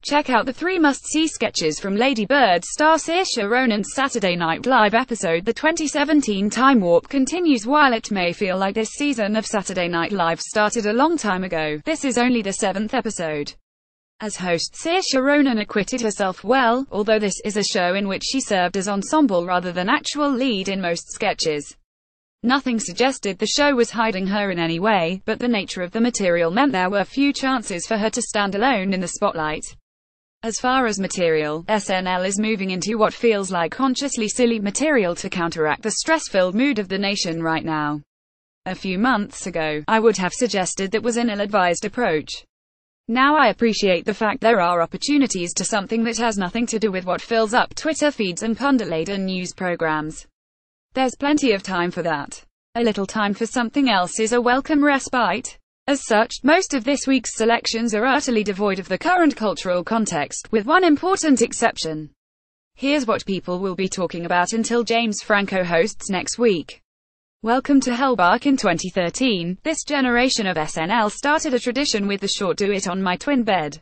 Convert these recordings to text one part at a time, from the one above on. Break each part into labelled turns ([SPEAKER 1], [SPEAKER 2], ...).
[SPEAKER 1] Check out the 3 must-see sketches from Lady Bird star Saoirse Ronans Saturday Night Live episode. The 2017 time warp continues. While it may feel like this season of Saturday Night Live started a long time ago, this is only the 7th episode. As host, Saoirse Ronan acquitted herself well, although this is a show in which she served as ensemble rather than actual lead in most sketches. Nothing suggested the show was hiding her in any way, but the nature of the material meant there were few chances for her to stand alone in the spotlight. As far as material, SNL is moving into what feels like consciously silly material to counteract the stress-filled mood of the nation right now. A few months ago, I would have suggested that was an ill-advised approach. Now I appreciate the fact there are opportunities to something that has nothing to do with what fills up Twitter feeds and pundit-laden news programs. There's plenty of time for that. A little time for something else is a welcome respite. As such, most of this week's selections are utterly devoid of the current cultural context, with one important exception. Here's what people will be talking about until James Franco hosts next week. Welcome to Hellbark. In 2013, this generation of SNL started a tradition with the short Do It on My Twin Bed.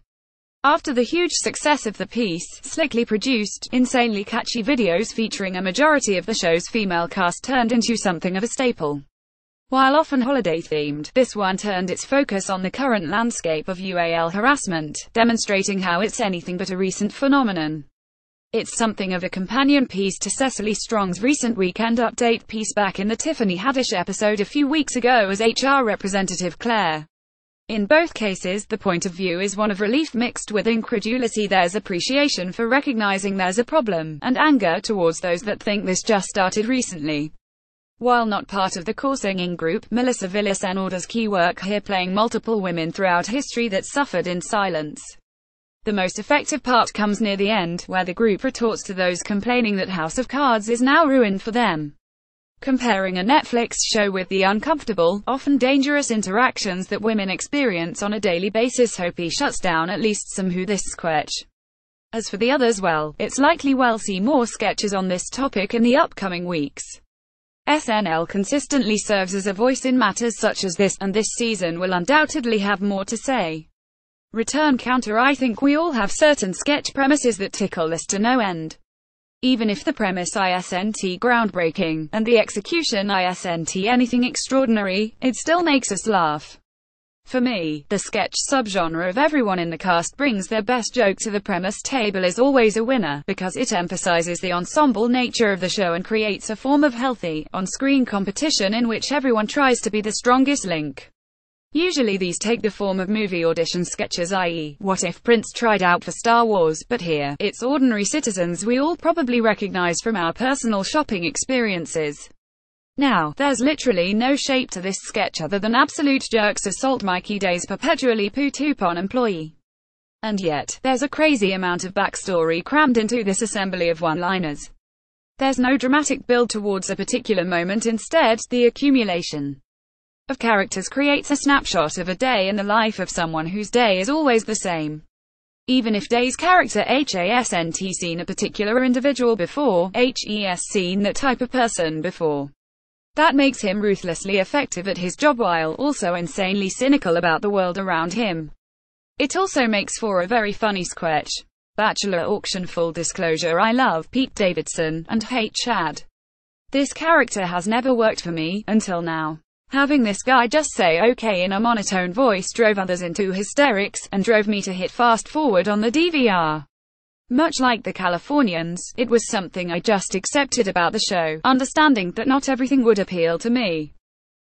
[SPEAKER 1] After the huge success of the piece, slickly produced, insanely catchy videos featuring a majority of the show's female cast turned into something of a staple. While often holiday-themed, this one turned its focus on the current landscape of UAL harassment, demonstrating how it's anything but a recent phenomenon. It's something of a companion piece to Cecily Strong's recent Weekend Update piece back in the Tiffany Haddish episode a few weeks ago as HR Representative Claire. In both cases, the point of view is one of relief mixed with incredulity. There's appreciation for recognizing there's a problem, and anger towards those that think this just started recently. While not part of the core singing group, Melissa Villaseñor does key work here, playing multiple women throughout history that suffered in silence. The most effective part comes near the end, where the group retorts to those complaining that House of Cards is now ruined for them. Comparing a Netflix show with the uncomfortable, often dangerous interactions that women experience on a daily basis, Hopi shuts down at least some who this sketch. As for the others, well, it's likely we'll see more sketches on this topic in the upcoming weeks. SNL consistently serves as a voice in matters such as this, and this season will undoubtedly have more to say. Return counter. I think we all have certain sketch premises that tickle us to no end. Even if the premise isn't groundbreaking, and the execution isn't anything extraordinary, it still makes us laugh. For me, the sketch subgenre of everyone in the cast brings their best joke to the premise table is always a winner, because it emphasizes the ensemble nature of the show and creates a form of healthy, on-screen competition in which everyone tries to be the strongest link. Usually these take the form of movie audition sketches, i.e., what if Prince tried out for Star Wars, but here, it's ordinary citizens we all probably recognize from our personal shopping experiences. Now, there's literally no shape to this sketch other than absolute jerks assault Mikey Day's perpetually poo-toopon employee. And yet, there's a crazy amount of backstory crammed into this assembly of one-liners. There's no dramatic build towards a particular moment. Instead, the accumulation of characters creates a snapshot of a day in the life of someone whose day is always the same. Even if Day's character hasn't seen a particular individual before, he's seen that type of person before. That makes him ruthlessly effective at his job while also insanely cynical about the world around him. It also makes for a very funny sketch. Bachelor auction. Full disclosure, I love Pete Davidson, and hate Chad. This character has never worked for me, until now. Having this guy just say okay in a monotone voice drove others into hysterics, and drove me to hit fast forward on the DVR. Much like the Californians, it was something I just accepted about the show, understanding that not everything would appeal to me.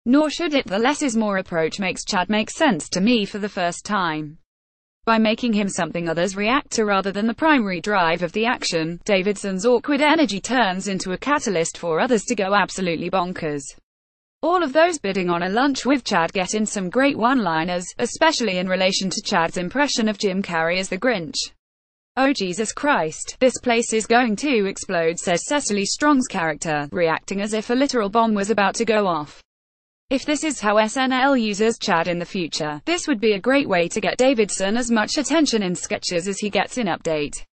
[SPEAKER 1] Nor should it. The less is more approach makes Chad make sense to me for the first time. By making him something others react to rather than the primary drive of the action, Davidson's awkward energy turns into a catalyst for others to go absolutely bonkers. All of those bidding on a lunch with Chad get in some great one-liners, especially in relation to Chad's impression of Jim Carrey as the Grinch. "Oh Jesus Christ, this place is going to explode," says Cecily Strong's character, reacting as if a literal bomb was about to go off. If this is how SNL uses Chad in the future, this would be a great way to get Davidson as much attention in sketches as he gets in Update.